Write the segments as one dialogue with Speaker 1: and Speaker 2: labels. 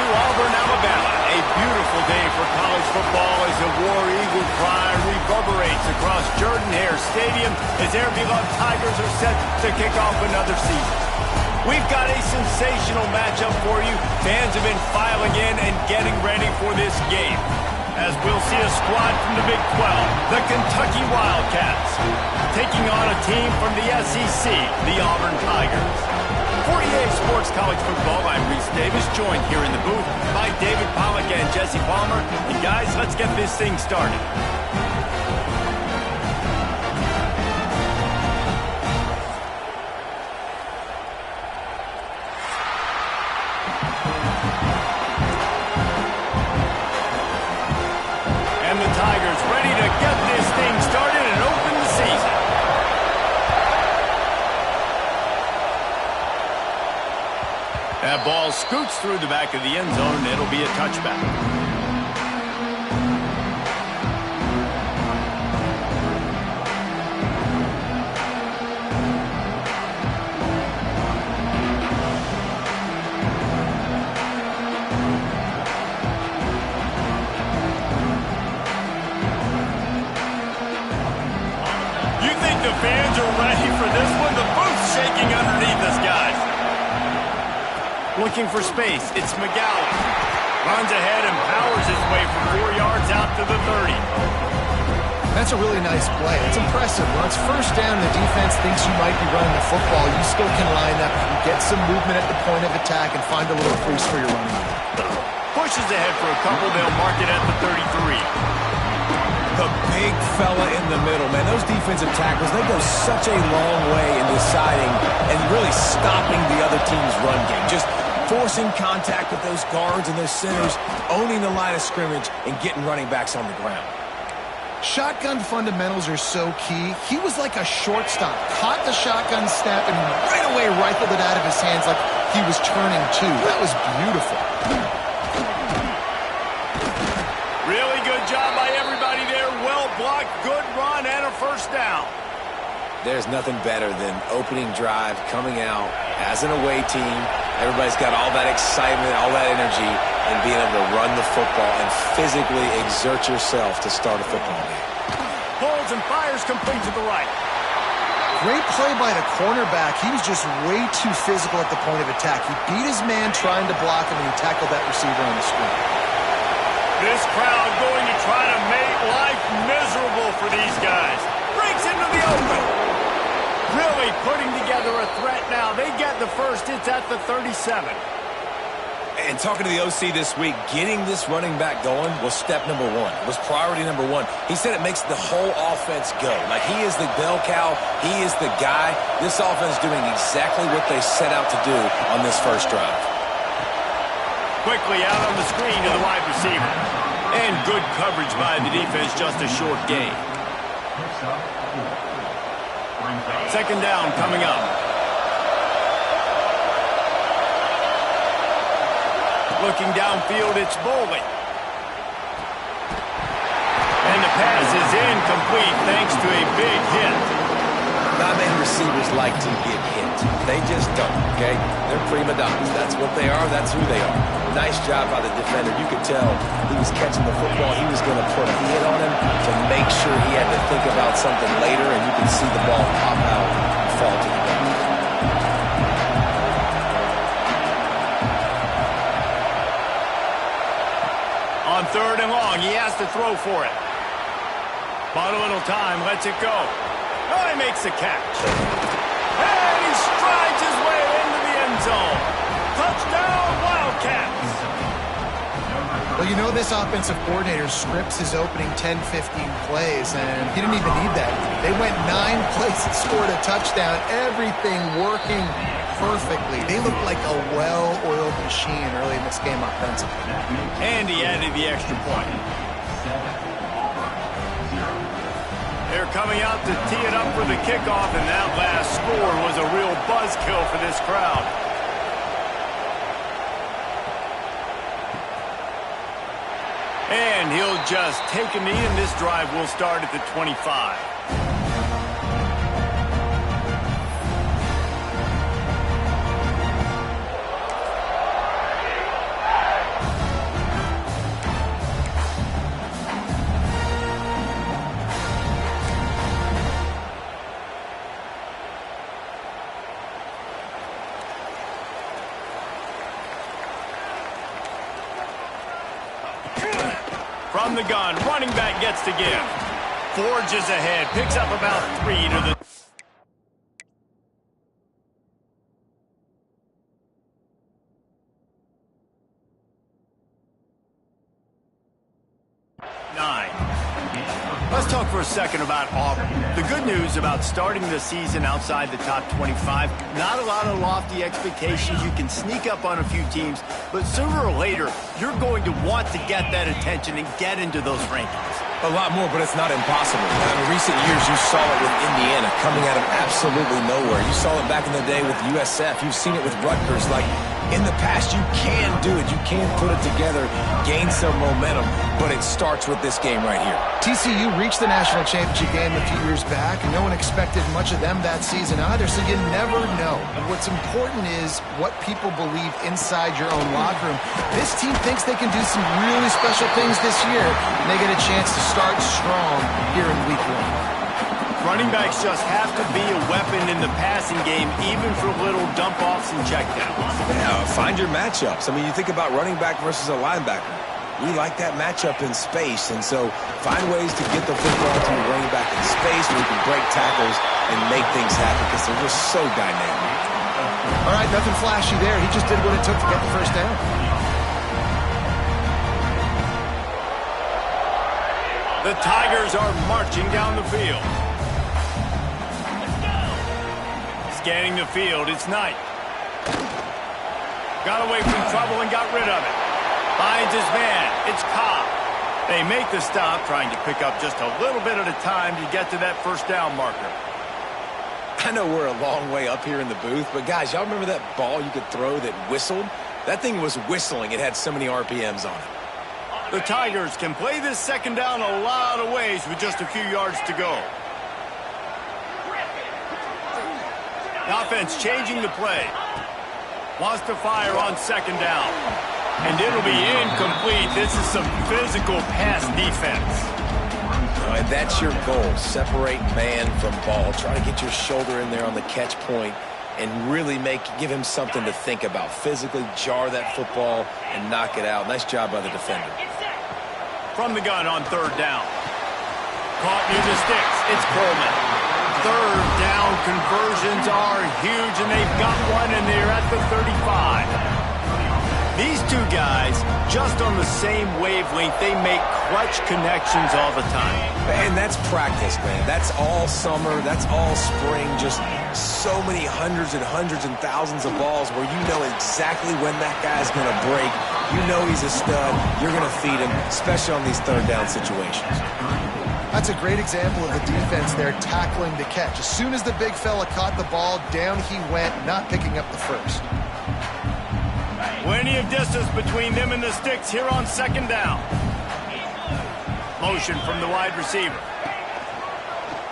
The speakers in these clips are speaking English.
Speaker 1: Auburn, Alabama. A beautiful day for college football as the War Eagle cry reverberates across Jordan-Hare Stadium as their beloved Tigers are set to kick off another season. We've got a sensational matchup for you. Fans have been filing in and getting ready for this game, as we'll see a squad from the Big 12, the Kentucky Wildcats, taking on a team from the SEC, the Auburn Tigers. For EA Sports College Football, I'm Reese Davis, joined here in the booth by David Pollack and Jesse Palmer. And guys, let's get this thing started. And the Tigers ready to get this thing started and open the season. That ball scoots through the back of the end zone, and it'll be a touchback. You think the fans are ready for this one? The booth's shaking underneath us, guys. Looking for space, it's McGowan. Runs ahead and powers his way for 4 yards out to the 30.
Speaker 2: That's a really nice play. It's impressive. When it's first down, the defense thinks you might be running the football. You still can line up, get some movement at the point of attack, and find a little crease for your running game.
Speaker 1: Pushes ahead for a couple. They'll mark it at the 33.
Speaker 3: The big fella in the middle, man. Those defensive tackles, they go such a long way in deciding and really stopping the other team's run game. Just forcing contact with those guards and those centers, owning the line of scrimmage, and getting running backs on the ground.
Speaker 2: Shotgun fundamentals are so key. He was like a shortstop. Caught the shotgun snap and right away rifled it out of his hands like he was turning two. That was beautiful.
Speaker 1: Really good job by everybody there. Well blocked, good run, and a first down.
Speaker 3: There's nothing better than opening drive, coming out as an away team. Everybody's got all that excitement, all that energy, and being able to run the football and physically exert yourself to start a football game.
Speaker 1: Pulls and fires complete to the right.
Speaker 2: Great play by the cornerback. He was just way too physical at the point of attack. He beat his man trying to block him, and he tackled that receiver on the screen.
Speaker 1: This crowd going to try to make life miserable for these guys. Breaks into the open. Really putting together a threat now. They get the first. It's at the 37.
Speaker 3: And talking to the OC this week, getting this running back going was step number one, was priority number one. He said it makes the whole offense go. Like, he is the bell cow. He is the guy. This offense is doing exactly what they set out to do on this first drive.
Speaker 1: Quickly out on the screen to the wide receiver. And good coverage by the defense, just a short gain. Second down coming up. Looking downfield, it's Boley. And the pass is incomplete thanks to a big hit.
Speaker 3: Not many receivers like to get hit. They just don't, okay? They're prima donnas. That's what they are. That's who they are. Nice job by the defender. You could tell he was catching the football. He was going to put a hit on him to make sure he had to think about something later, and you can see the ball pop out and fall to the ground.
Speaker 1: On third and long, he has to throw for it. Bought a little time, lets it go. Oh, he makes the catch. And he strides his way into the end zone. Touchdown, Wildcats.
Speaker 2: Well, you know this offensive coordinator scripts his opening 10, 15 plays, and he didn't even need that. They went 9 plays and scored a touchdown. Everything working perfectly. They looked like a well-oiled machine early in this game offensively.
Speaker 1: And he added the extra point. They're coming out to tee it up for the kickoff, and that last score was a real buzzkill for this crowd. And he'll just take a knee, and this drive will start at the 25. From the gun, running back gets to give. Forges ahead, picks up about 3 to the 9. Let's talk for a second about Auburn. The good news about starting the season outside the top 25, not a lot of lofty expectations. You can sneak up on a few teams, but sooner or later, you're going to want to get that attention and get into those rankings.
Speaker 3: A lot more, but it's not impossible. In recent years, you saw it with Indiana coming out of absolutely nowhere. You saw it back in the day with USF. You've seen it with Rutgers. Like, in the past, you can do it. You can put it together, gain some momentum, but it starts with this game right here.
Speaker 2: TCU reached the national championship game a few years back, and no one expected much of them that season either, so you never know. And what's important is what people believe inside your own locker room. This team thinks they can do some really special things this year, and they get a chance to start strong here in week 1.
Speaker 1: Running backs just have to be a weapon in the passing game, even for little dump-offs and checkdowns.
Speaker 3: Yeah, find your matchups. I mean, you think about running back versus a linebacker. We like that matchup in space, and so find ways to get the football to the running back in space where you can break tackles and make things happen because they're just so dynamic.
Speaker 2: All right, nothing flashy there. He just did what it took to get the first down.
Speaker 1: The Tigers are marching down the field. Scanning the field, it's Knight. Got away from trouble and got rid of it. Finds his man, it's Cobb. They make the stop, trying to pick up just a little bit at a time to get to that first down marker.
Speaker 3: I know we're a long way up here in the booth, but guys, y'all remember that ball you could throw that whistled? That thing was whistling. It had so many RPMs on it.
Speaker 1: The Tigers can play this second down a lot of ways with just a few yards to go. The offense changing the play. Wants to fire on second down. And it'll be incomplete. This is some physical pass defense.
Speaker 3: All right, that's your goal. Separate man from ball. Try to get your shoulder in there on the catch point and really give him something to think about. Physically jar that football and knock it out. Nice job by the defender.
Speaker 1: From the gun on third down. Caught near the sticks. It's Coleman. Third down conversions are huge, and they've got one, and they're at the 35. These two guys, just on the same wavelength, they make clutch connections all the time.
Speaker 3: And that's practice, man. That's all summer. That's all spring. Just so many hundreds and thousands of balls where you know exactly when that guy's going to break. You know he's a stud. You're going to feed him, especially on these third down situations.
Speaker 2: That's a great example of the defense there tackling the catch. As soon as the big fella caught the ball, down he went, not picking up the first.
Speaker 1: Plenty of distance between them and the sticks here on second down. Motion from the wide receiver.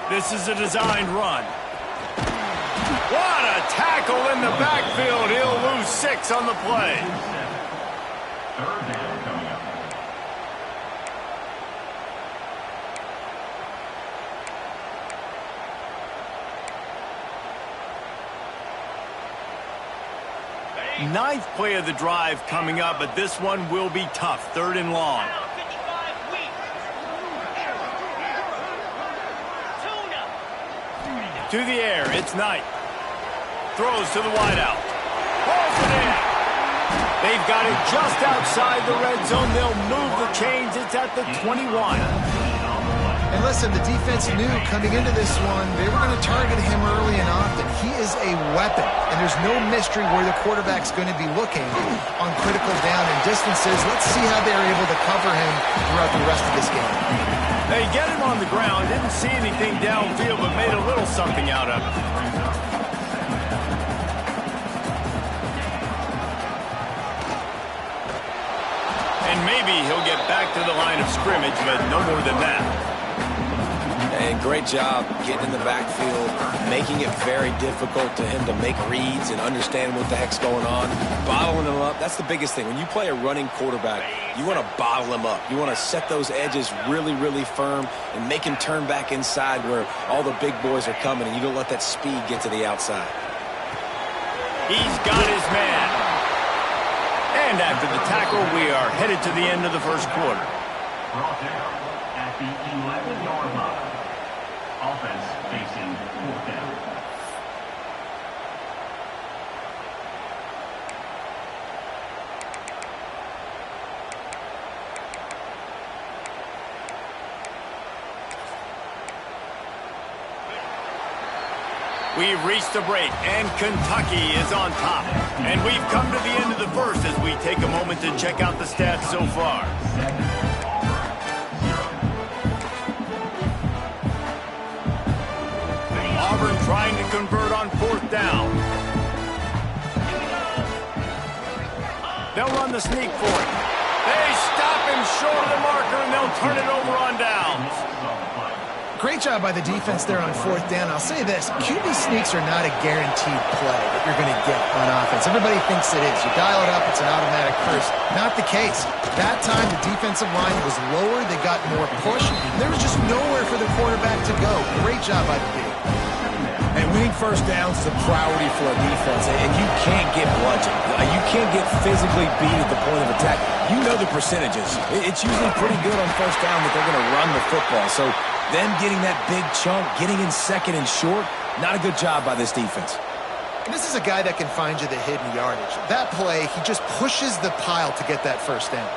Speaker 1: This is a designed run. What a tackle in the backfield. He'll lose 6 on the play. Ninth play of the drive coming up, but this one will be tough. Third and long. To the air, it's Knight. Throws to the wideout. Pulls it in. They've got it just outside the red zone. They'll move the chains. It's at the 21.
Speaker 2: And listen, the defense knew coming into this one, they were going to target him early and often. He is a weapon, and there's no mystery where the quarterback's going to be looking on critical down and distances. Let's see how they're able to cover him throughout the rest of this game.
Speaker 1: They get him on the ground, didn't see anything downfield, but made a little something out of it. And maybe he'll get back to the line of scrimmage, but no more than that.
Speaker 3: And great job getting in the backfield, making it very difficult to him to make reads and understand what the heck's going on. Bottling him up, that's the biggest thing. When you play a running quarterback, you want to bottle him up. You want to set those edges really, really firm and make him turn back inside where all the big boys are coming, and you don't let that speed get to the outside.
Speaker 1: He's got his man. And after the tackle, we are headed to the end of the first quarter.
Speaker 4: Brought down at the 11-yard line. Offense facing fourth down.
Speaker 1: We've reached the break, and Kentucky is on top. And we've come to the end of the first as we take a moment to check out the stats so far. Auburn trying to convert on fourth down. They'll run the sneak for it. They stop him short of the marker, and they'll turn it over on downs.
Speaker 2: Great job by the defense there on fourth down. I'll say this, QB sneaks are not a guaranteed play that you're going to get on offense. Everybody thinks it is. You dial it up, it's an automatic first. Not the case. That time, the defensive line was lower. They got more push. There was just nowhere for the quarterback to go. Great job by the D.
Speaker 3: And winning first downs is a priority for a defense, and you can't get bludgeoned. You can't get physically beat at the point of attack. You know the percentages. It's usually pretty good on first down that they're going to run the football. So them getting that big chunk, getting in second and short, not a good job by this defense.
Speaker 2: This is a guy that can find you the hidden yardage. That play, he just pushes the pile to get that first down.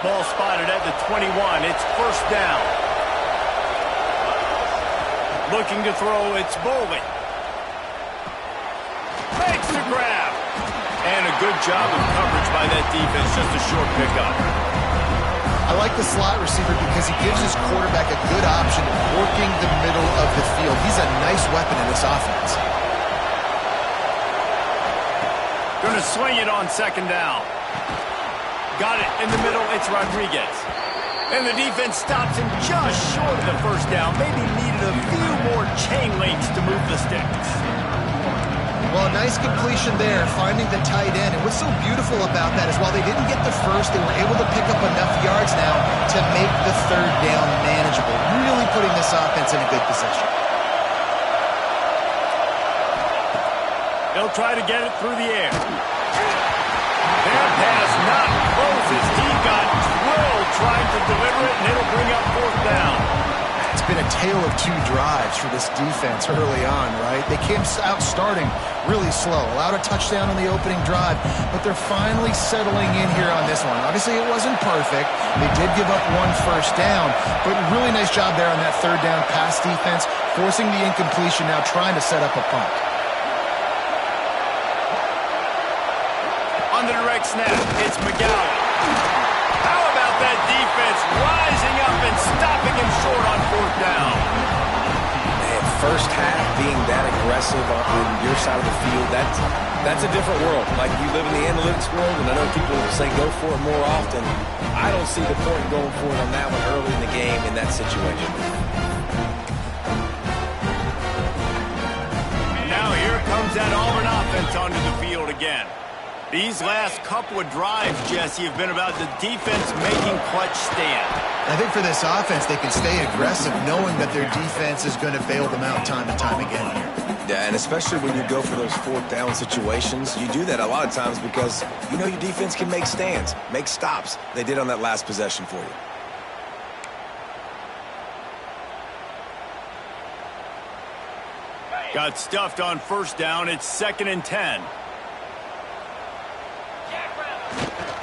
Speaker 1: Ball spotted at the 21. It's first down. Looking to throw, it's Bowling. Makes the grab. And a good job of coverage by that defense, just a short pickup.
Speaker 2: I like the slot receiver because he gives his quarterback a good option of working the middle of the field. He's a nice weapon in this offense.
Speaker 1: Going to swing it on second down. Got it in the middle, it's Rodriguez. And the defense stops him just short of the first down. Maybe needed a few more chain links to move the sticks.
Speaker 2: Well, a nice completion there, finding the tight end. And what's so beautiful about that is while they didn't get the first, they were able to pick up enough yards now to make the third down manageable. Really putting this offense in a good position.
Speaker 1: They'll try to get it through the air. Their pass not closes. He got drilled trying to deliver it, and it'll bring up fourth down.
Speaker 2: It's been a tale of two drives for this defense early on, right? They came out starting really slow, allowed a touchdown on the opening drive, but they're finally settling in here on this one. Obviously, it wasn't perfect. They did give up one first down, but really nice job there on that third down pass defense, forcing the incompletion, now trying to set up a punt.
Speaker 1: On the direct snap, it's McGowan. How about that defense rising up and stopping him short on fourth down?
Speaker 3: Man, first half being that aggressive on your side of the field, that's a different world. Like, you live in the analytics world, and I know people say go for it more often. I don't see the point going for it on that one early in the game in that situation.
Speaker 1: Now here comes that Auburn offense onto the field again. These last couple of drives, Jesse, have been about the defense making clutch stand.
Speaker 2: I think for this offense, they can stay aggressive knowing that their defense is going to bail them out time and time again here.
Speaker 3: Yeah, and especially when you go for those fourth down situations, you do that a lot of times because you know your defense can make stands, make stops. They did on that last possession for you.
Speaker 1: Got stuffed on first down. It's 2nd and 10.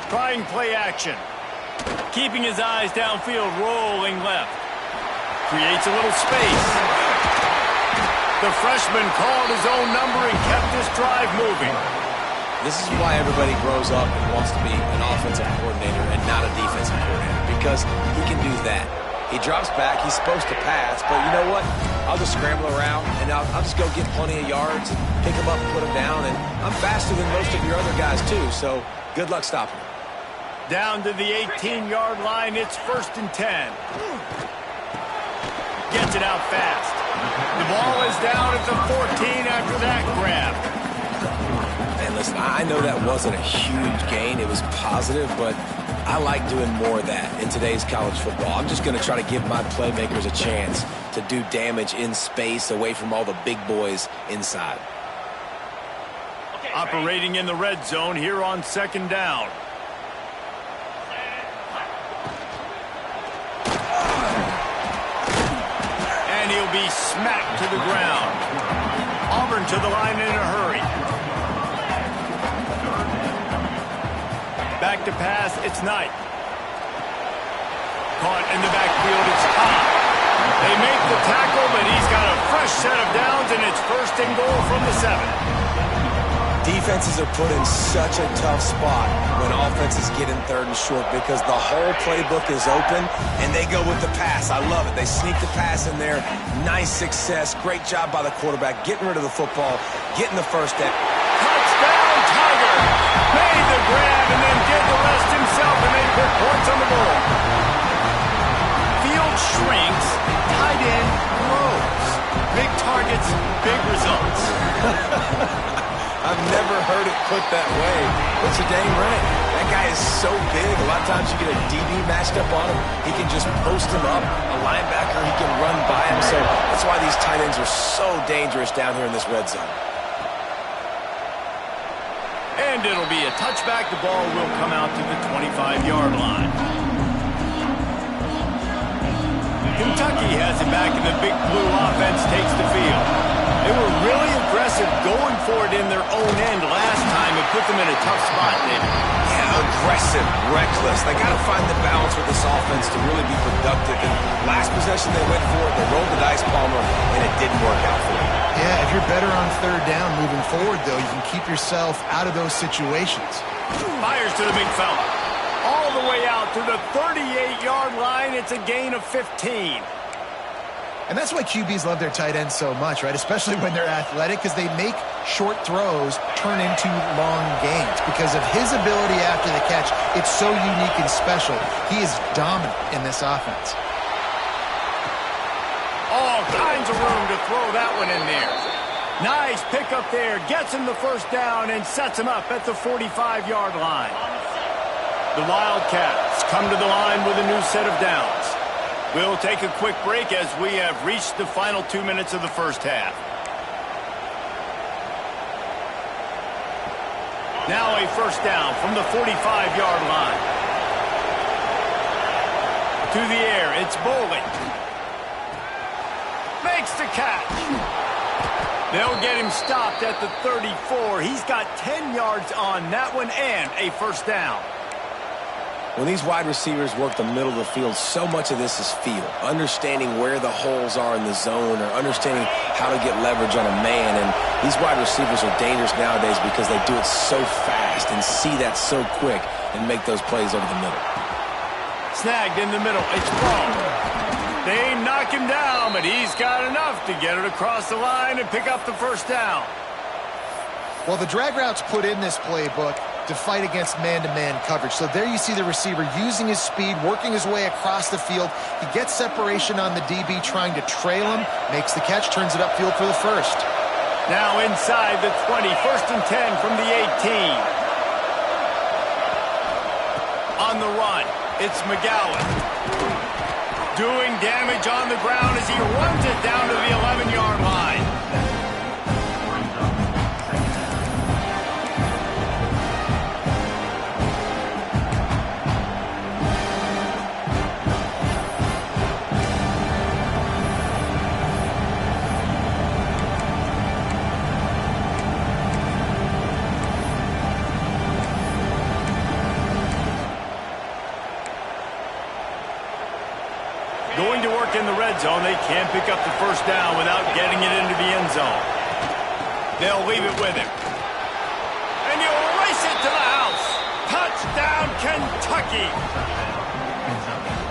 Speaker 1: Trying play action. Keeping his eyes downfield, rolling left. Creates a little space. The freshman called his own number and kept this drive moving.
Speaker 3: This is why everybody grows up and wants to be an offensive coordinator and not a defensive coordinator, because he can do that. He drops back, he's supposed to pass, but you know what? I'll just scramble around, and I'll just go get plenty of yards and pick him up and put him down, and I'm faster than most of your other guys too, so good luck stopping him.
Speaker 1: Down to the 18-yard line, it's 1st and 10. Gets it out fast. The ball is down at the 14 after that grab.
Speaker 3: And listen, I know that wasn't a huge gain. It was positive, but I like doing more of that in today's college football. I'm just going to try to give my playmakers a chance to do damage in space away from all the big boys inside.
Speaker 1: Operating in the red zone here on 2nd down. And he'll be smacked to the ground. Auburn to the line in a hurry. Back to pass, it's Knight. Caught in the backfield, it's Todd. They make the tackle, but he's got a fresh set of downs, and it's 1st and goal from the 7.
Speaker 3: Defenses are put in such a tough spot when offenses get in 3rd and short because the whole playbook is open, and they go with the pass. I love it. They sneak the pass in there. Nice success. Great job by the quarterback getting rid of the football, getting the 1st down.
Speaker 1: Touchdown, Tiger! Made the grab and then did the rest himself, and they put points on the board. Field shrinks, tight end grows. Big targets, big results.
Speaker 3: I've never heard it put that way, but you're dang right. That guy is so big. A lot of times you get a DB matched up on him. He can just post him up. A linebacker, he can run by him. So that's why these tight ends are so dangerous down here in this red zone.
Speaker 1: And it'll be a touchback. The ball will come out to the 25-yard line. Kentucky has it back, and the Big Blue offense takes the field. They were really aggressive going for it in their own end last time. It put them in a tough spot, David.
Speaker 3: Yeah, aggressive, reckless. They got to find the balance with this offense to really be productive. And last possession they went for it, they rolled the dice, Palmer, and it didn't work out for them.
Speaker 2: Yeah, if you're better on 3rd down moving forward, though, you can keep yourself out of those situations.
Speaker 1: Fires to the big fella. All the way out to the 38-yard line. It's a gain of 15.
Speaker 2: And that's why QBs love their tight ends so much, right? Especially when they're athletic, because they make short throws turn into long gains. Because of his ability after the catch, it's so unique and special. He is dominant in this offense.
Speaker 1: All kinds of room to throw that one in there. Nice pickup there. Gets him the 1st down and sets him up at the 45-yard line. The Wildcats come to the line with a new set of downs. We'll take a quick break as we have reached the final 2 minutes of the 1st half. Now a 1st down from the 45-yard line. To the air, it's Bowling. Makes the catch. They'll get him stopped at the 34. He's got 10 yards on that one and a 1st down.
Speaker 3: When these wide receivers work the middle of the field, so much of this is feel. Understanding where the holes are in the zone or understanding how to get leverage on a man. And these wide receivers are dangerous nowadays because they do it so fast and see that so quick and make those plays over the middle.
Speaker 1: Snagged in the middle. It's Ball. They knock him down, but he's got enough to get it across the line and pick up the 1st down.
Speaker 2: Well, the drag route's put in this playbook to fight against man-to-man coverage. So there you see the receiver using his speed, working his way across the field. He gets separation on the DB trying to trail him, makes the catch, turns it upfield for the 1st.
Speaker 1: Now inside the 20, 1st and 10 from the 18. On the run, it's McGowan. Doing damage on the ground as he runs it down to the 11-yard line. Going to work in the red zone. They can't pick up the 1st down without getting it into the end zone. They'll leave it with him. And you'll race it to the house. Touchdown, Kentucky.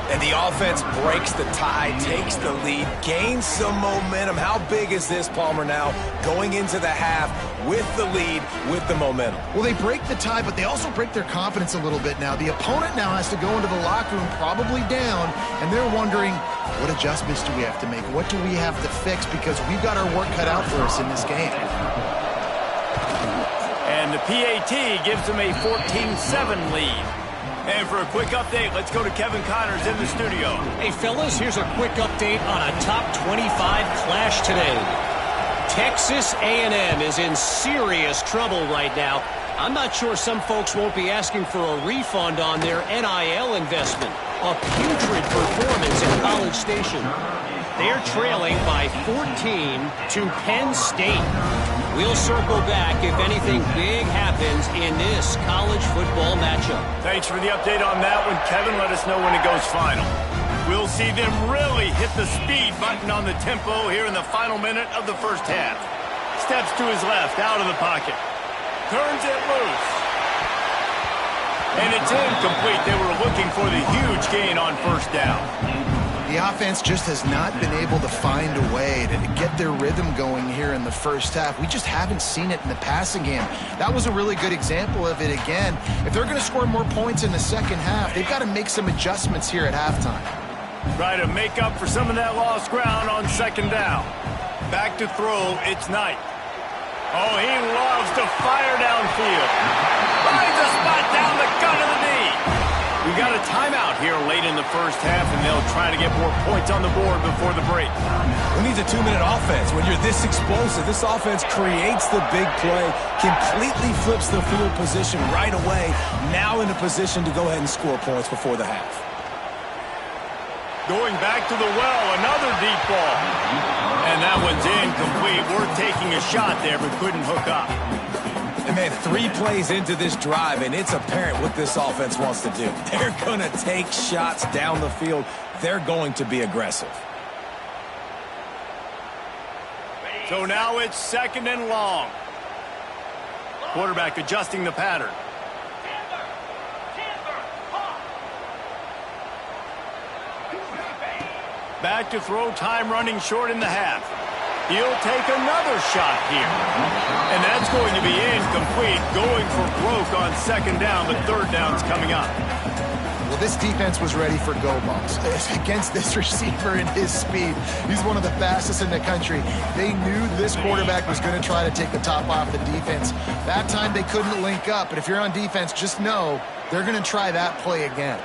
Speaker 3: And the offense breaks the tie, takes the lead, gains some momentum. How big is this, Palmer, now going into the half with the lead, with the momentum?
Speaker 2: Well, they break the tie, but they also break their confidence a little bit now. The opponent now has to go into the locker room probably down, and they're wondering, what adjustments do we have to make? What do we have to fix? Because we've got our work cut out for us in this game.
Speaker 1: And the PAT gives them a 14-7 lead. And for a quick update, let's go to Kevin Connors in the studio.
Speaker 5: Hey, fellas, here's a quick update on a top 25 clash today. Texas A&M is in serious trouble right now. I'm not sure some folks won't be asking for a refund on their NIL investment. A putrid performance in College Station. They're trailing by 14 to Penn State. We'll circle back if anything big happens in this college football matchup.
Speaker 1: Thanks for the update on that one, Kevin. Let us know when it goes final. We'll see them really hit the speed button on the tempo here in the final minute of the first half. Steps to his left, out of the pocket. Turns it loose. And it's incomplete. They were looking for the huge gain on first down.
Speaker 2: The offense just has not been able to find a way to get their rhythm going here in the first half. We just haven't seen it in the passing game. That was a really good example of it again. If they're going to score more points in the second half, they've got to make some adjustments here at halftime.
Speaker 1: Try to make up for some of that lost ground on second down. Back to throw, it's Knight. Oh, he loves to fire downfield. Finds a spot down the gut of the knee. We got a timeout here late in the first half, and they'll try to get more points on the board before the break.
Speaker 3: Who needs a 2-minute offense? When you're this explosive, this offense creates the big play, completely flips the field position right away, now in a position to go ahead and score points before the half.
Speaker 1: Going back to the well, another deep ball. And that one's incomplete. We're taking a shot there, but couldn't hook up.
Speaker 3: And man, 3 plays into this drive, and it's apparent what this offense wants to do. They're going to take shots down the field. They're going to be aggressive.
Speaker 1: So now it's second and long. Quarterback adjusting the pattern. Back to throw, time running short in the half. He'll take another shot here. And that's going to be incomplete. Going for broke on second down, but third down's coming up.
Speaker 2: Well, this defense was ready for go balls against this receiver and his speed. He's one of the fastest in the country. They knew this quarterback was going to try to take the top off the defense. That time they couldn't link up, but if you're on defense, just know they're going to try that play again.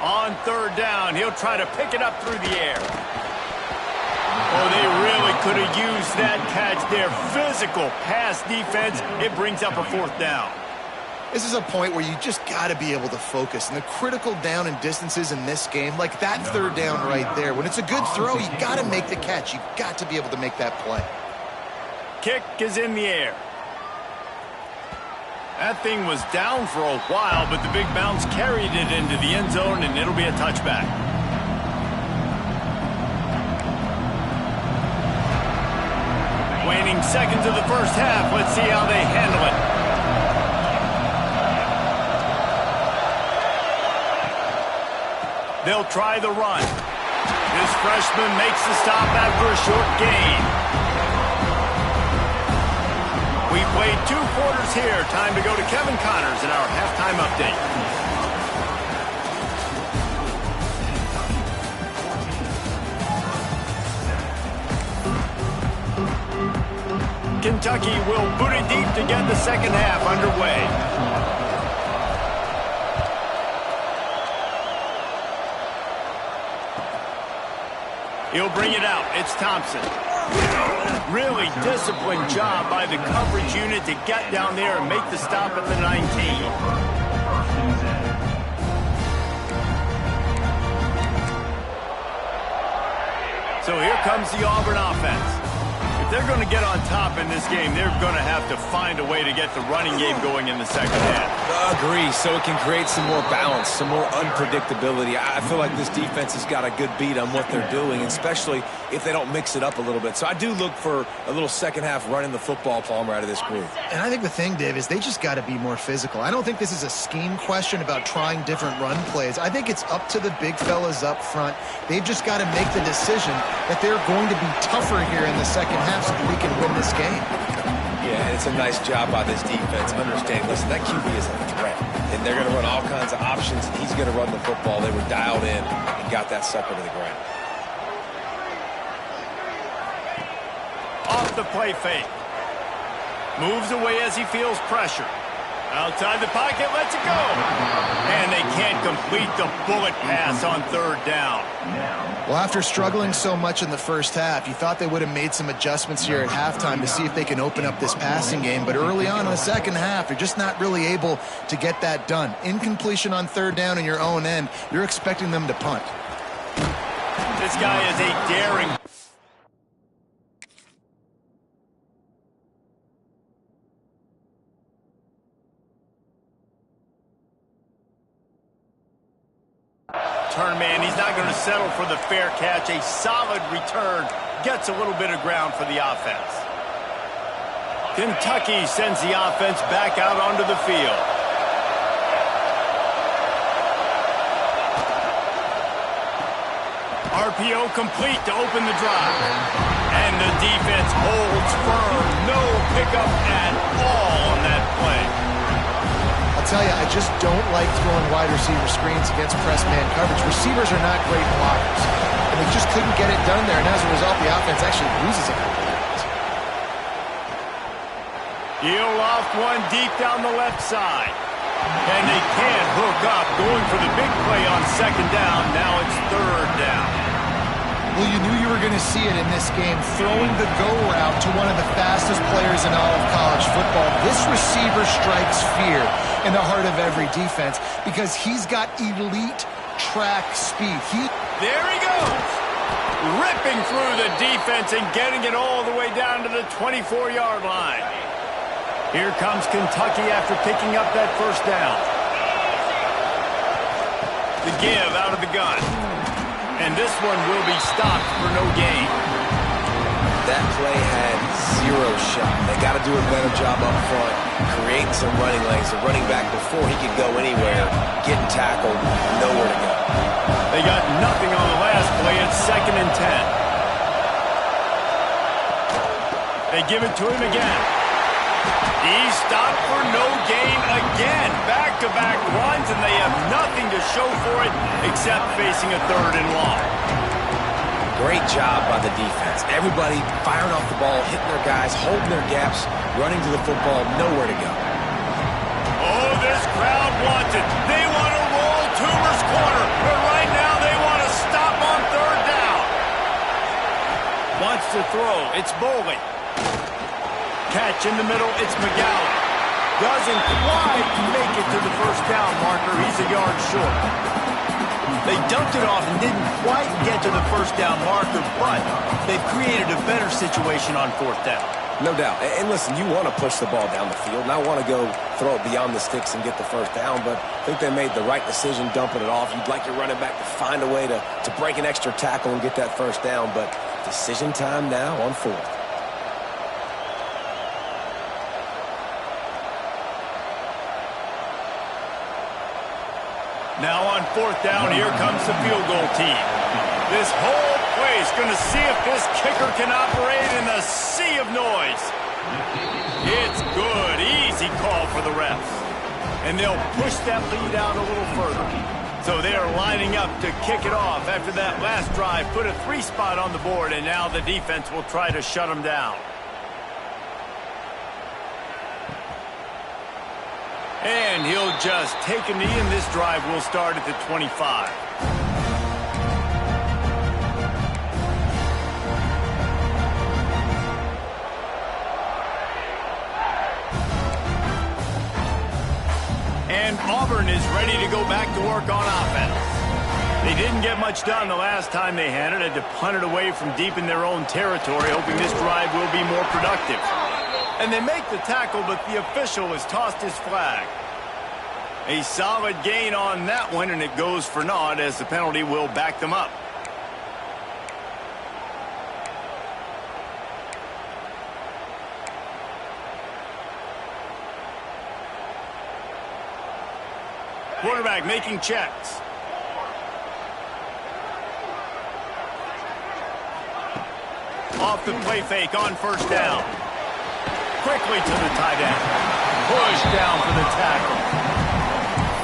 Speaker 1: On third down, he'll try to pick it up through the air. Oh, they really could have used that catch there. Physical pass defense. It brings up a fourth down.
Speaker 2: This is a point where you just got to be able to focus. And the critical down and distances in this game, like that third down right there, when it's a good throw, you got to make the catch. You got to be able to make that play.
Speaker 1: Kick is in the air. That thing was down for a while, but the big bounce carried it into the end zone, and it'll be a touchback. Waning seconds of the first half. Let's see how they handle it. They'll try the run. This freshman makes the stop after a short gain. We played 2 quarters here. Time to go to Kevin Connors in our halftime update. Kentucky will boot it deep to get the second half underway. He'll bring it out. It's Thompson. Really disciplined job by the coverage unit to get down there and make the stop at the 19. So here comes the Auburn offense. If they're going to get on top in this game, they're going to have to find a way to get the running game going in the second half.
Speaker 3: Agree, so it can create some more balance, some more unpredictability. I feel like this defense has got a good beat on what they're doing, especially if they don't mix it up a little bit. So I do look for a little second half running the football, Palmer, out of this group.
Speaker 2: And I think the thing, Dave, is they just got to be more physical. I don't think this is a scheme question about trying different run plays. I think it's up to the big fellas up front. They've just got to make the decision that they're going to be tougher here in the second half so that we can win this game.
Speaker 3: Yeah, and it's a nice job by this defense. Understand, listen, that QB is a threat. And they're going to run all kinds of options, and he's going to run the football. They were dialed in and got that sucker to the ground.
Speaker 1: Off the play fake. Moves away as he feels pressure. Outside the pocket, lets it go. And they can't complete the bullet pass on third down.
Speaker 2: Well, after struggling so much in the first half, you thought they would have made some adjustments here at halftime to see if they can open up this passing game. But early on in the second half, they're just not really able to get that done. Incompletion on third down in your own end, you're expecting them to punt.
Speaker 1: This guy is a daring... Turn man, he's not going to settle for the fair catch. A solid return gets a little bit of ground for the offense. Kentucky sends the offense back out onto the field. RPO complete to open the drive. And the defense holds firm. No pickup at all on that play.
Speaker 2: I'll tell you, I just don't like throwing wide receiver screens against press man coverage. Receivers are not great blockers, and they just couldn't get it done there, and as a result, the offense actually loses a couple of yards.
Speaker 1: He'll loft one deep down the left side. And they can't hook up, going for the big play on second down. Now it's third down.
Speaker 2: Well, you knew you were going to see it in this game, throwing the go route to one of the fastest players in all of college football. This receiver strikes fear in the heart of every defense because he's got elite track speed.
Speaker 1: There he goes, ripping through the defense and getting it all the way down to the 24-yard line. Here comes Kentucky after picking up that first down. The give out of the gun. And this one will be stopped for no gain.
Speaker 3: That play had zero shot. They got to do a better job up front, creating some running lanes. The running back, before he could go anywhere, getting tackled, nowhere to go.
Speaker 1: They got nothing on the last play. It's 2nd and 10. They give it to him again. He's stopped for no gain again. Back-to-back runs, and they have nothing to show for it except facing a 3rd and long.
Speaker 3: Great job by the defense. Everybody firing off the ball, hitting their guys, holding their gaps, running to the football, nowhere to go.
Speaker 1: Oh, this crowd wants it. They want to roll Toomer's corner, but right now they want to stop on 3rd down. Wants to throw. It's Bowling. Catch in the middle, it's McGowan. Doesn't quite make it to the first down marker. He's a yard short. They dumped it off and didn't quite get to the first down marker, but they've created a better situation on 4th down.
Speaker 3: No doubt. And listen, you want to push the ball down the field, and I want to go throw it beyond the sticks and get the first down, but I think they made the right decision dumping it off. You'd like your running back to find a way to break an extra tackle and get that first down, but decision time now on 4th.
Speaker 1: Now on 4th down, here comes the field goal team. This whole place going to see if this kicker can operate in a sea of noise. It's good. Easy call for the refs. And they'll push that lead out a little further. So they're lining up to kick it off after that last drive. Put a 3 spot on the board, and now the defense will try to shut them down. And he'll just take a knee, and this drive will start at the 25. And Auburn is ready to go back to work on offense. They didn't get much done the last time they had it. Had to punt it away from deep in their own territory, hoping this drive will be more productive. And they make the tackle, but the official has tossed his flag. A solid gain on that one, and it goes for naught as the penalty will back them up. Quarterback making checks. Off the play fake on first down. Quickly to the tight end. Push down for the tackle.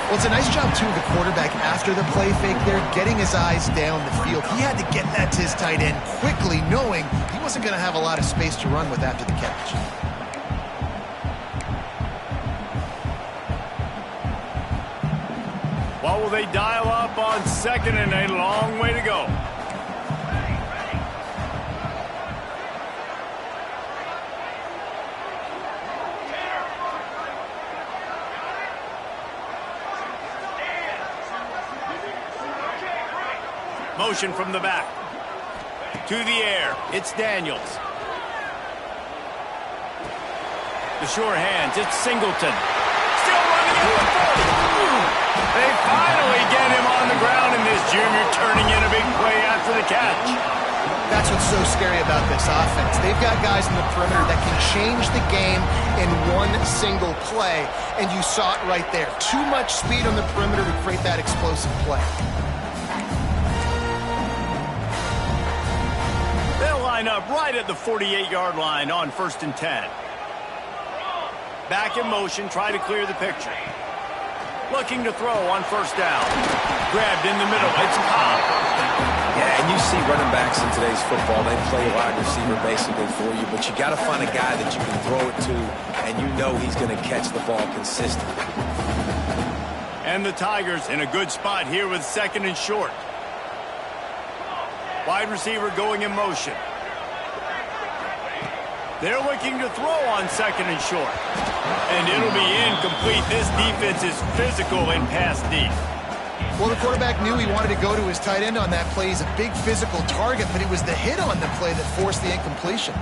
Speaker 2: Well, it's a nice job, too, of the quarterback after the play fake there, getting his eyes down the field. He had to get that to his tight end quickly, knowing he wasn't going to have a lot of space to run with after the catch.
Speaker 1: How will they dial up on second and a long way to go? Motion from the back. To the air. It's Daniels. The sure hands. It's Singleton. Still running in the 40. They finally get him on the ground, and this junior turning in a big play after the catch.
Speaker 2: That's what's so scary about this offense. They've got guys in the perimeter that can change the game in one single play, and you saw it right there. Too much speed on the perimeter to create that explosive play.
Speaker 1: They'll line up right at the 48-yard line on 1st and 10. Back in motion, try to clear the picture. Looking to throw on 1st down. Grabbed in the middle, it's Cobb.
Speaker 3: Yeah, and you see running backs in today's football, they play wide receiver basically for you, but you got to find a guy that you can throw it to, and you know he's going to catch the ball consistently.
Speaker 1: And the Tigers in a good spot here with 2nd and short. Wide receiver going in motion. They're looking to throw on 2nd and short. And it'll be incomplete. This defense is physical in pass deep.
Speaker 2: Well, the quarterback knew he wanted to go to his tight end on that play. He's a big physical target, but it was the hit on the play that forced the incompletion.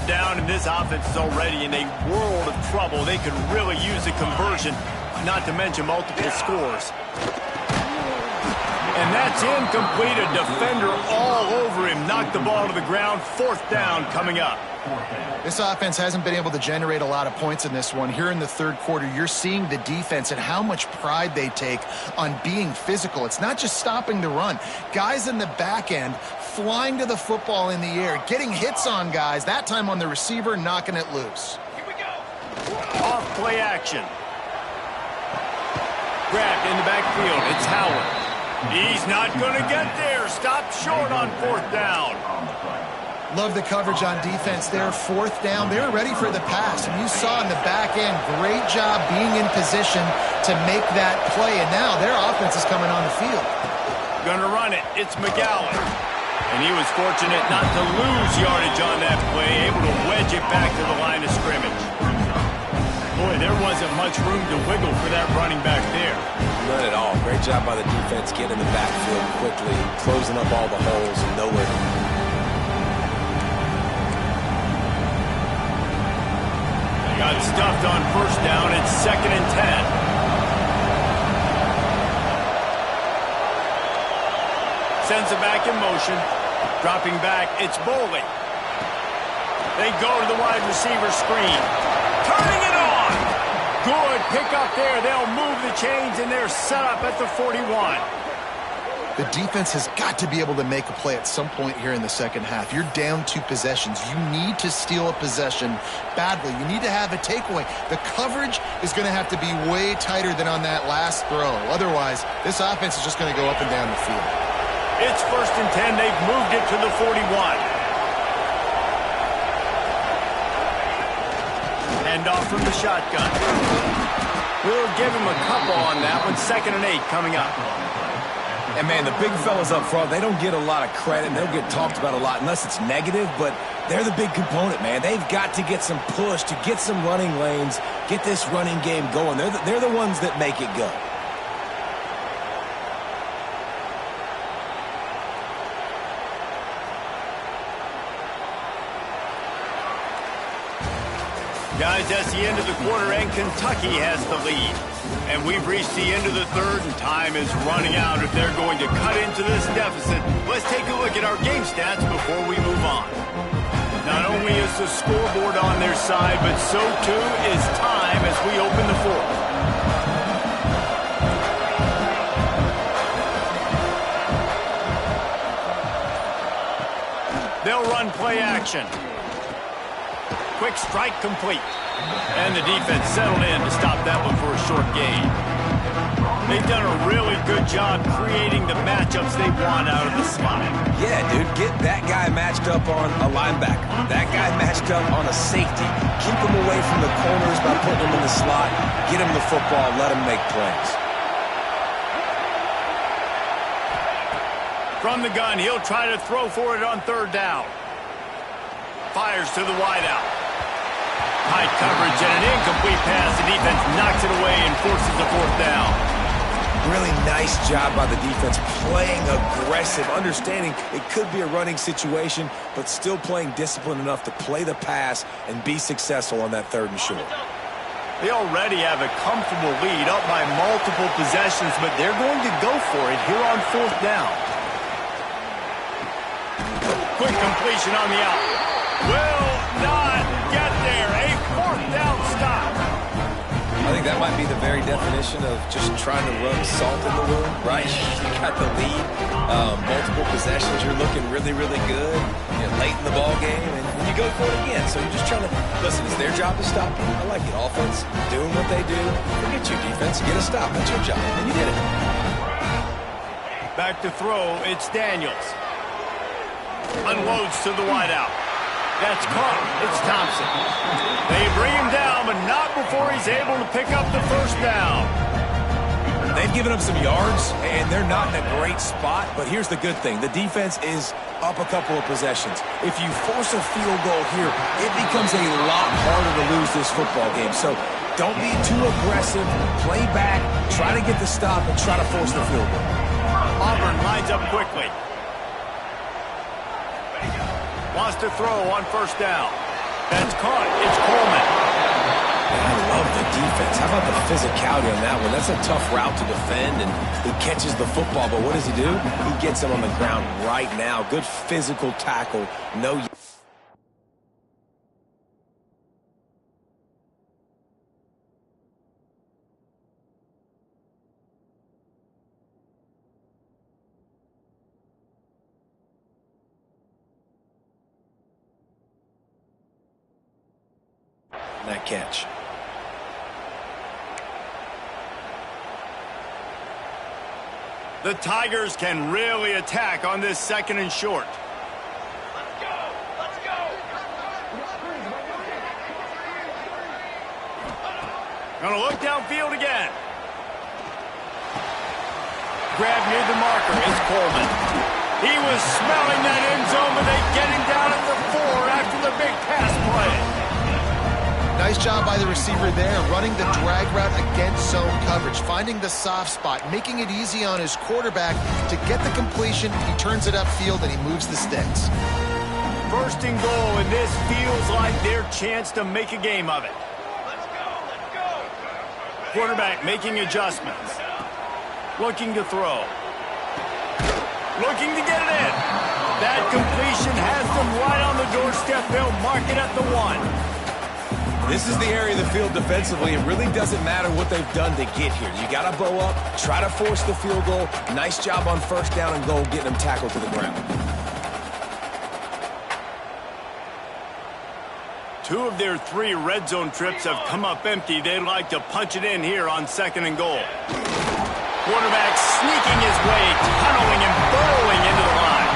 Speaker 1: Down, and this offense is already in a world of trouble. They could really use a conversion, not to mention multiple scores. And that's incomplete. A defender all over him. Knocked the ball to the ground. 4th down coming up.
Speaker 2: This offense hasn't been able to generate a lot of points in this one. Here in the 3rd quarter, you're seeing the defense and how much pride they take on being physical. It's not just stopping the run. Guys in the back end flying to the football in the air, getting hits on guys, that time on the receiver, knocking it loose.
Speaker 1: Here we go. Off play action. Grabbed in the backfield. It's Howard. He's not going to get there. Stopped short on 4th down.
Speaker 2: Love the coverage on defense there. 4th down. They were ready for the pass. And you saw in the back end, great job being in position to make that play. And now their offense is coming on the field.
Speaker 1: Going to run it. It's McGowan. And he was fortunate not to lose yardage on that play, able to wedge it back to the line of scrimmage. Boy, there wasn't much room to wiggle for that running back there.
Speaker 3: None at all. Great job by the defense getting in the backfield quickly, closing up all the holes and nowhere to go.
Speaker 1: Got stuffed on 1st down. It's 2nd and 10. Sends it back in motion. Dropping back, it's Boley. They go to the wide receiver screen. Turning it on. Good pick up there. They'll move the chains, and they're set up at the 41.
Speaker 2: The defense has got to be able to make a play at some point here in the 2nd half. You're down 2 possessions. You need to steal a possession badly. You need to have a takeaway. The coverage is going to have to be way tighter than on that last throw. Otherwise, this offense is just going to go up and down the field.
Speaker 1: It's 1st and 10. They've moved it to the 41. Hand off from the shotgun. We'll give him a couple on that one. 2nd and 8 coming up.
Speaker 3: And, man, the big fellas up front, they don't get a lot of credit, and they'll get talked about a lot unless it's negative, but they're the big component, man. They've got to get some push, to get some running lanes, get this running game going. They're the ones that make it go.
Speaker 1: Guys, that's the end of the quarter, and Kentucky has the lead. And we've reached the end of the 3rd, and time is running out if they're going to cut into this deficit. Let's take a look at our game stats before we move on. Not only is the scoreboard on their side, but so too is time as we open the 4th. They'll run play action. Quick strike complete. And the defense settled in to stop that one for a short gain. They've done a really good job creating the matchups they want out of the slot.
Speaker 3: Yeah, dude, get that guy matched up on a linebacker. That guy matched up on a safety. Keep him away from the corners by putting him in the slot. Get him the football, let him make plays.
Speaker 1: From the gun, he'll try to throw for it on third down. Fires to the wideout. High coverage and an incomplete pass. The defense knocks it away and forces the fourth down.
Speaker 3: Really nice job by the defense, playing aggressive, understanding it could be a running situation, but still playing disciplined enough to play the pass and be successful on that third and short.
Speaker 1: They already have a comfortable lead up by multiple possessions, but they're going to go for it here on fourth down. Quick completion on the out. Will not get there. A fourth down stop.
Speaker 3: I think that might be the very definition of just trying to rub salt in the wound, right? You got the lead, multiple possessions, you're looking really, really good. You're late in the ball game, and you go for it again. So you're just trying to, listen, it's their job to stop you. I like it. Offense, doing what they do. Forget your defense, get a stop. That's your job, and you did it.
Speaker 1: Back to throw, it's Daniels. Unloads to the wideout. That's caught. It's Thompson. They bring him down, but not before he's able to pick up the first down.
Speaker 3: They've given up some yards, and they're not in a great spot, but here's the good thing. The defense is up a couple of possessions. If you force a field goal here, it becomes a lot harder to lose this football game. So don't be too aggressive. Play back, try to get the stop, and try to force the field goal.
Speaker 1: Auburn lines up quickly. Wants to throw on first down. That's caught. It's Coleman.
Speaker 3: I love the defense. How about the physicality on that one? That's a tough route to defend, and he catches the football, but what does he do? He gets him on the ground right now. Good physical tackle. No. That catch.
Speaker 1: The Tigers can really attack on this second and short.
Speaker 4: Let's go! Let's go!
Speaker 1: Gonna look downfield again. Grab near the marker is Coleman. He was smelling that end zone, but they get him down at the 4 after the big pass play.
Speaker 2: Nice job by the receiver there, running the drag route against zone coverage, finding the soft spot, making it easy on his quarterback to get the completion. He turns it upfield, and he moves the sticks.
Speaker 1: First and goal, and this feels like their chance to make a game of it.
Speaker 4: Let's go! Let's go!
Speaker 1: Quarterback making adjustments. Looking to throw. Looking to get it in. That completion has them right on the doorstep. They'll mark it at the 1.
Speaker 3: This is the area of the field defensively. It really doesn't matter what they've done to get here. You got to bow up, try to force the field goal. Nice job on first down and goal, getting them tackled to the ground.
Speaker 1: 2 of their 3 red zone trips have come up empty. They'd like to punch it in here on second and goal. Quarterback sneaking his way, tunneling and burrowing into the line.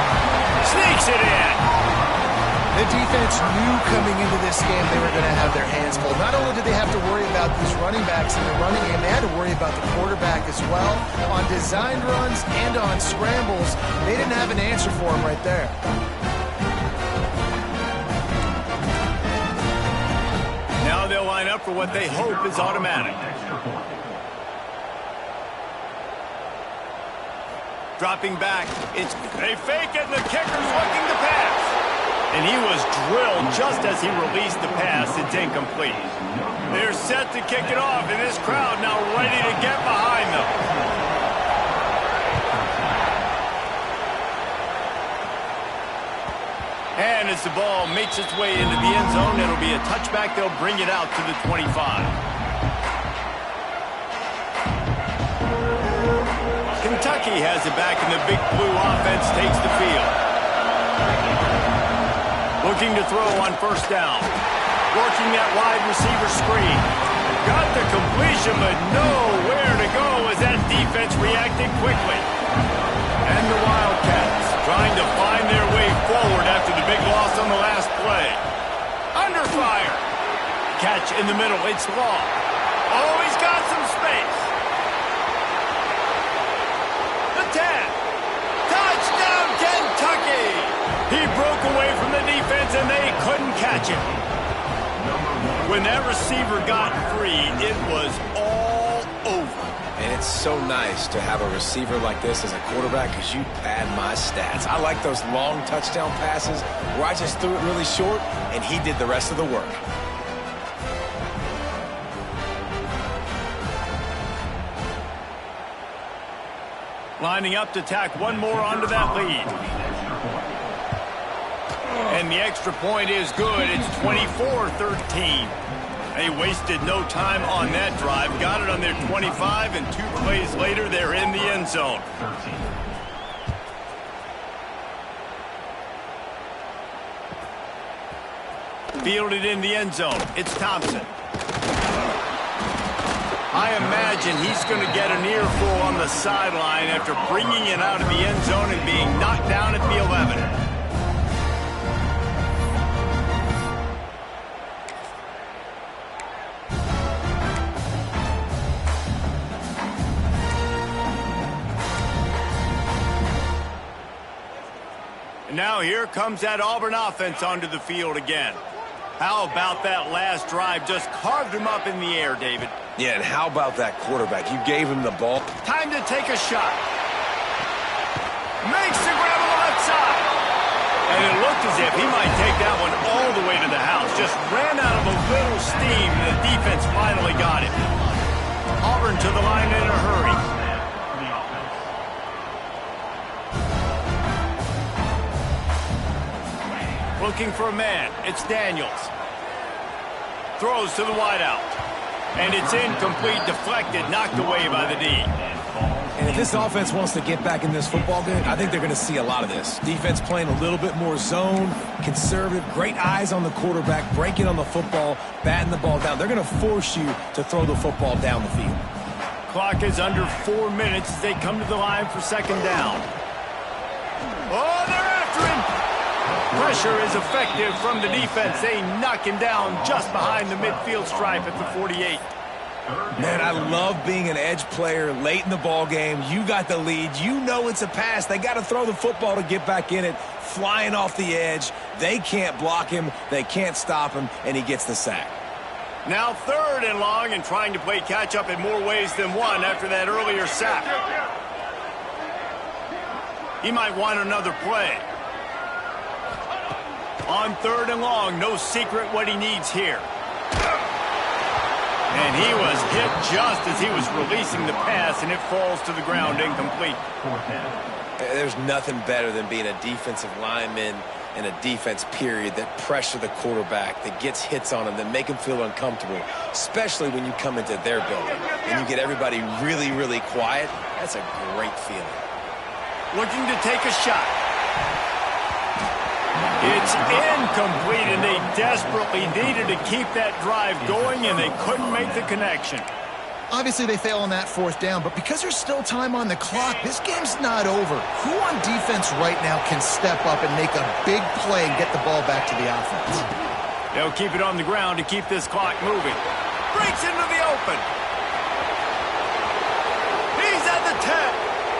Speaker 1: Sneaks it in.
Speaker 2: The defense knew coming into this game they were going to have their hands full. Not only did they have to worry about these running backs in the running game, they had to worry about the quarterback as well. On designed runs and on scrambles, they didn't have an answer for him right there.
Speaker 1: Now they'll line up for what they hope is automatic. Dropping back, they fake it, and the kicker's looking to pass. And he was drilled just as he released the pass. It's incomplete. They're set to kick it off, and this crowd now ready to get behind them. And as the ball makes its way into the end zone, it'll be a touchback. They'll bring it out to the 25. Kentucky has it back, and the big blue offense takes the field. Looking to throw on first down. Working that wide receiver screen. Got the completion, but nowhere to go as that defense defense reacted quickly. And the Wildcats trying to find their way forward after the big loss on the last play. Under fire. Catch in the middle. It's long. Oh, he's got some space. The 10. Touchdown, Kentucky. He broke away from the defense, and they couldn't catch him. When that receiver got free, it was all over.
Speaker 3: And it's so nice to have a receiver like this as a quarterback because you pad my stats. I like those long touchdown passes where I just threw it really short, and he did the rest of the work.
Speaker 1: Lining up to tack one more onto that lead. And the extra point is good. It's 24-13. They wasted no time on that drive. Got it on their 25, and 2 plays later, they're in the end zone. Fielded in the end zone. It's Thompson. I imagine he's going to get an earful on the sideline after bringing it out of the end zone and being knocked down at the 11. And now here comes that Auburn offense onto the field again. How about that last drive? Just carved him up in the air, David.
Speaker 3: Yeah, and how about that quarterback? You gave him the ball.
Speaker 1: Time to take a shot. Makes the grab on the left side. And it looked as if he might take that one all the way to the house. Just ran out of a little steam, and the defense finally got it. Auburn to the line in a hurry. Looking for a man. It's Daniels. Throws to the wideout. And it's incomplete, deflected, knocked away by the D.
Speaker 3: And if this offense wants to get back in this football game, I think they're going to see a lot of this. Defense playing a little bit more zone, conservative, great eyes on the quarterback, breaking on the football, batting the ball down. They're going to force you to throw the football down the field.
Speaker 1: Clock is under 4 minutes as they come to the line for second down. Oh, they're after him! Pressure is effective from the defense. They knock him down just behind the midfield stripe at the 48.
Speaker 3: Man, I love being an edge player late in the ball game. You got the lead. You know it's a pass. They got to throw the football to get back in it. Flying off the edge. They can't block him. They can't stop him, and he gets the sack.
Speaker 1: Now 3rd and long, and trying to play catch-up in more ways than one after that earlier sack. He might want another play. On 3rd and long, no secret what he needs here. And he was hit just as he was releasing the pass, and it falls to the ground incomplete.
Speaker 3: There's nothing better than being a defensive lineman and a defense period that pressure the quarterback, that gets hits on him, that make him feel uncomfortable, especially when you come into their building and you get everybody really, really quiet. That's a great feeling.
Speaker 1: Looking to take a shot. It's incomplete, and they desperately needed to keep that drive going, and they couldn't make the connection.
Speaker 2: Obviously, they fail on that 4th down, but because there's still time on the clock, this game's not over. Who on defense right now can step up and make a big play and get the ball back to the offense?
Speaker 1: They'll keep it on the ground to keep this clock moving. Breaks into the open. He's at the 10,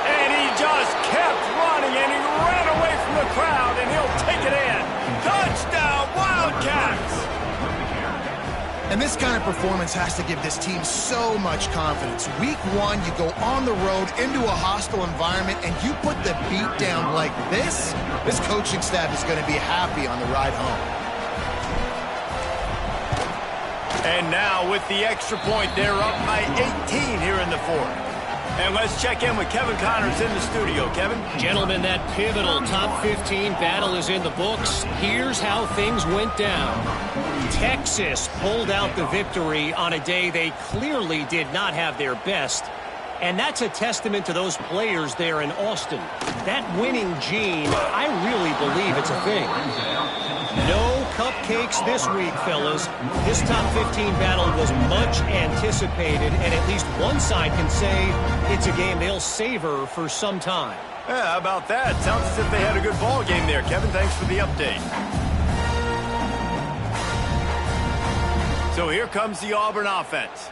Speaker 1: and he just kept running, and he ran away from the crowd, and he'll take it in. Touchdown, Wildcats!
Speaker 2: And this kind of performance has to give this team so much confidence. Week 1, you go on the road into a hostile environment, and you put the beat down like this coaching staff is going to be happy on the ride home.
Speaker 1: And now with the extra point, they're up by 18 here in the 4th. And let's check in with Kevin Connors in the studio. Kevin?
Speaker 5: Gentlemen, that pivotal top 15 battle is in the books. Here's how things went down. Texas pulled out the victory on a day they clearly did not have their best. And that's a testament to those players there in Austin. That winning gene, I really believe it's a thing. No cupcake cakes this week, fellas. This top 15 battle was much anticipated, and at least one side can say it's a game they'll savor for some time.
Speaker 1: Yeah, how about that? Sounds as if they had a good ball game there. Kevin, thanks for the update. So here comes the Auburn offense.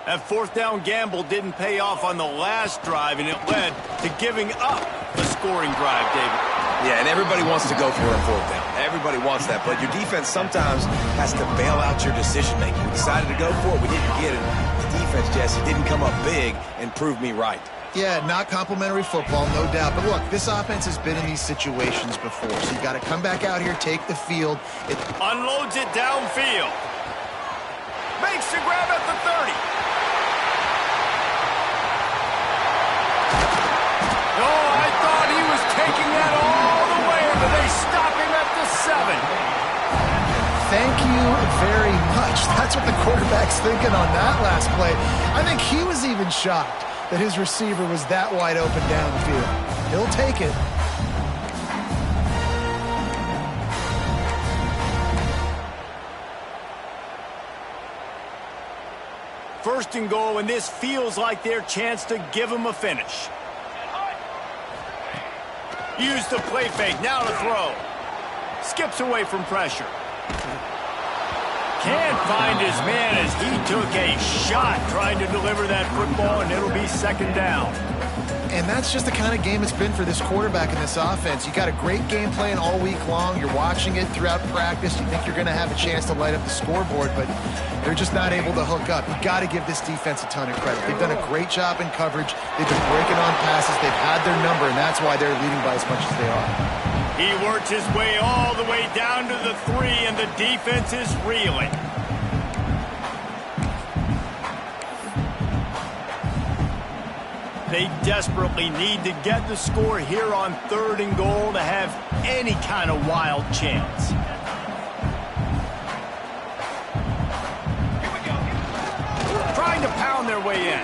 Speaker 1: That fourth down gamble didn't pay off on the last drive, and it led to giving up a scoring drive, David.
Speaker 3: Yeah, and everybody wants to go for it on fourth down. Everybody wants that, but your defense sometimes has to bail out your decision-making. We decided to go for it. We didn't get it. The defense, Jesse, didn't come up big and prove me right.
Speaker 2: Yeah, not complimentary football, no doubt. But look, this offense has been in these situations before, so you got to come back out here, take the field. It
Speaker 1: unloads it downfield. Makes the grab at the 30. Oh, I thought he was taking that all the way, but they stop him at the 7.
Speaker 2: Thank you very much. That's what the quarterback's thinking on that last play. I think he was even shocked that his receiver was that wide open downfield. He'll take it.
Speaker 1: First and goal, and this feels like their chance to give him a finish. Use the play fake, now to throw. Skips away from pressure. Can't find his man as he took a shot trying to deliver that football, and it'll be second down.
Speaker 2: And that's just the kind of game it's been for this quarterback in this offense. You got a great game plan all week long. You're watching it throughout practice. You think you're going to have a chance to light up the scoreboard, but they're just not able to hook up. You got to give this defense a ton of credit. They've done a great job in coverage. They've been breaking on passes. They've had their number, and that's why they're leading by as much as they are.
Speaker 1: He worked his way all the way down to the 3, and the defense is reeling. They desperately need to get the score here on 3rd and goal to have any kind of wild chance. Trying to pound their way in.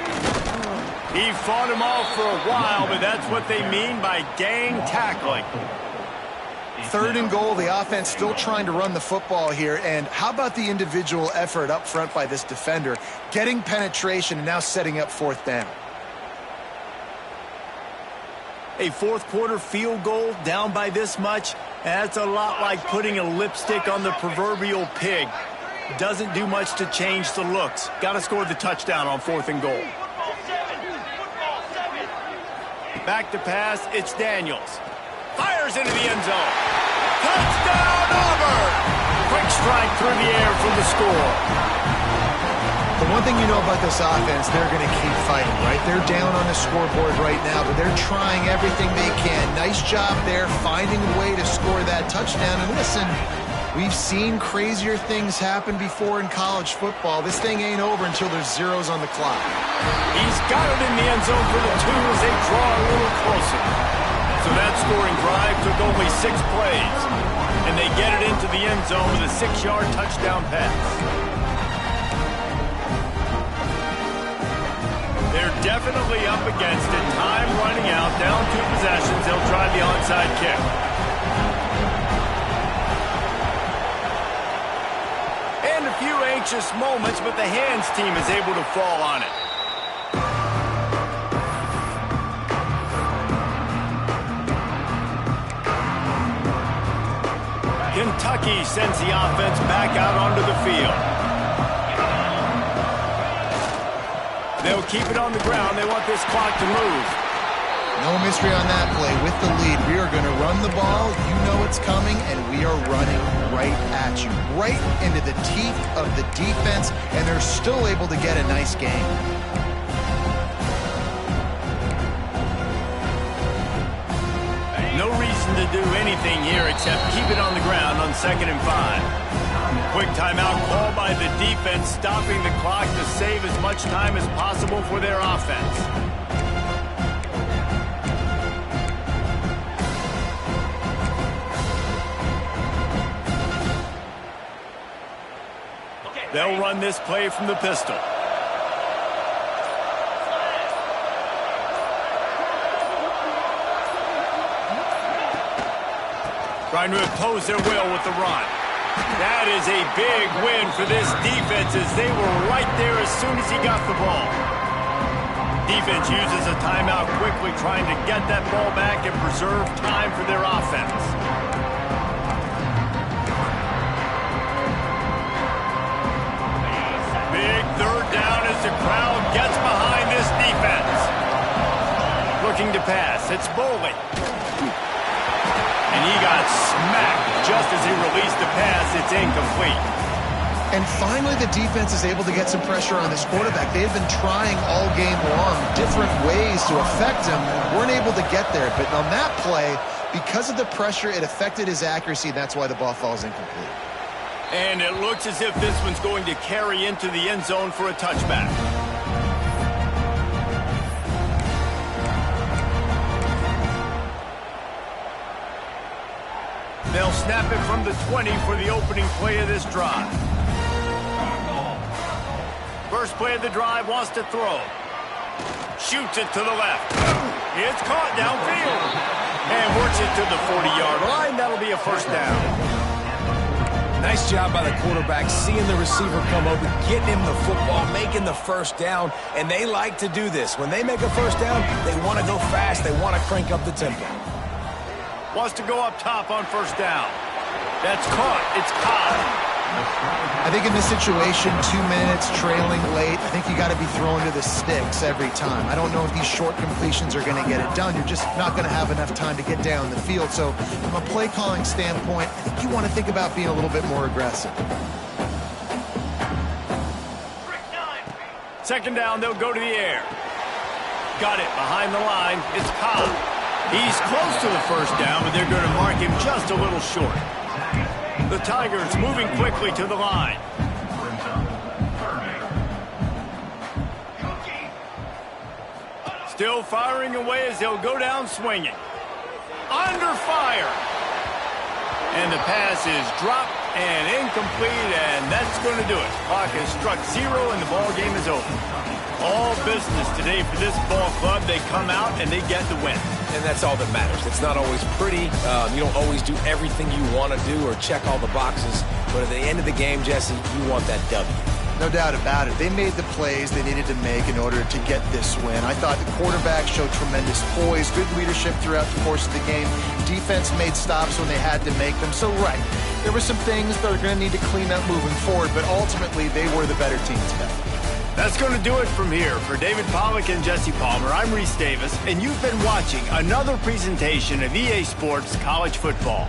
Speaker 1: He fought him off for a while, but that's what they mean by gang tackling.
Speaker 2: 3rd and goal, the offense still trying to run the football here, and how about the individual effort up front by this defender, getting penetration and now setting up 4th down.
Speaker 1: A fourth-quarter field goal down by this much, that's a lot like putting a lipstick on the proverbial pig. Doesn't do much to change the looks. Got to score the touchdown on 4th and goal. Back to pass, it's Daniels. Fires into the end zone. Touchdown, Auburn! Quick strike through the air for the score.
Speaker 2: The one thing you know about this offense, they're going to keep fighting, right? They're down on the scoreboard right now, but they're trying everything they can. Nice job there, finding a way to score that touchdown. And listen, we've seen crazier things happen before in college football. This thing ain't over until there's zeros on the clock.
Speaker 1: He's got it in the end zone for the 2 as they draw a little closer. So that scoring drive took only 6 plays, and they get it into the end zone with a 6-yard touchdown pass. They're definitely up against it. Time running out. Down 2 possessions. They'll try the onside kick. And a few anxious moments, but the hands team is able to fall on it. Kentucky sends the offense back out onto the field. They'll keep it on the ground. They want this clock to move.
Speaker 2: No mystery on that play. With the lead, we are going to run the ball. You know it's coming, and we are running right at you. Right into the teeth of the defense, and they're still able to get a nice game.
Speaker 1: No reason to do anything here except keep it on the ground on 2nd and 5. Quick timeout called by the defense, stopping the clock to save as much time as possible for their offense. They'll run this play from the pistol. Trying to impose their will with the run. That is a big win for this defense as they were right there as soon as he got the ball. Defense uses a timeout quickly, trying to get that ball back and preserve time for their offense. Big third down as the crowd gets behind this defense. Looking to pass, it's Boley. And he got smacked just as he released the pass. It's incomplete.
Speaker 2: And finally, the defense is able to get some pressure on this quarterback. They've been trying all game long different ways to affect him and weren't able to get there. But on that play, because of the pressure, it affected his accuracy. That's why the ball falls incomplete.
Speaker 1: And it looks as if this one's going to carry into the end zone for a touchback. They'll snap it from the 20 for the opening play of this drive. First play of the drive, wants to throw. Shoots it to the left. It's caught downfield. And works it to the 40-yard line. That'll be a first down.
Speaker 3: Nice job by the quarterback, seeing the receiver come open, getting him the football, making the first down. And they like to do this. When they make a first down, they want to go fast. They want to crank up the tempo.
Speaker 1: Wants to go up top on first down. That's caught. It's caught.
Speaker 2: I think in this situation, 2 minutes, trailing late, I think you got to be throwing to the sticks every time. I don't know if these short completions are going to get it done. You're just not going to have enough time to get down the field. So from a play calling standpoint, I think you want to think about being a little bit more aggressive.
Speaker 1: Second down, they'll go to the air. Got it behind the line. It's Cobb. He's close to the first down, but they're going to mark him just a little short. The Tigers moving quickly to the line. Still firing away as they'll go down swinging. Under fire. And the pass is dropped and incomplete, and that's going to do it. Clock has struck 0, and the ball game is over. All business today for this ball club. They come out and they get the win.
Speaker 3: And that's all that matters. It's not always pretty. You don't always do everything you want to do or check all the boxes. But at the end of the game, Jesse, you want that W.
Speaker 2: No doubt about it. They made the plays they needed to make in order to get this win. I thought the quarterback showed tremendous poise, good leadership throughout the course of the game. Defense made stops when they had to make them. So, right, there were some things that are going to need to clean up moving forward, but ultimately they were the better team today.
Speaker 1: That's going to do it from here. For David Pollack and Jesse Palmer, I'm Reese Davis, and you've been watching another presentation of EA Sports College Football.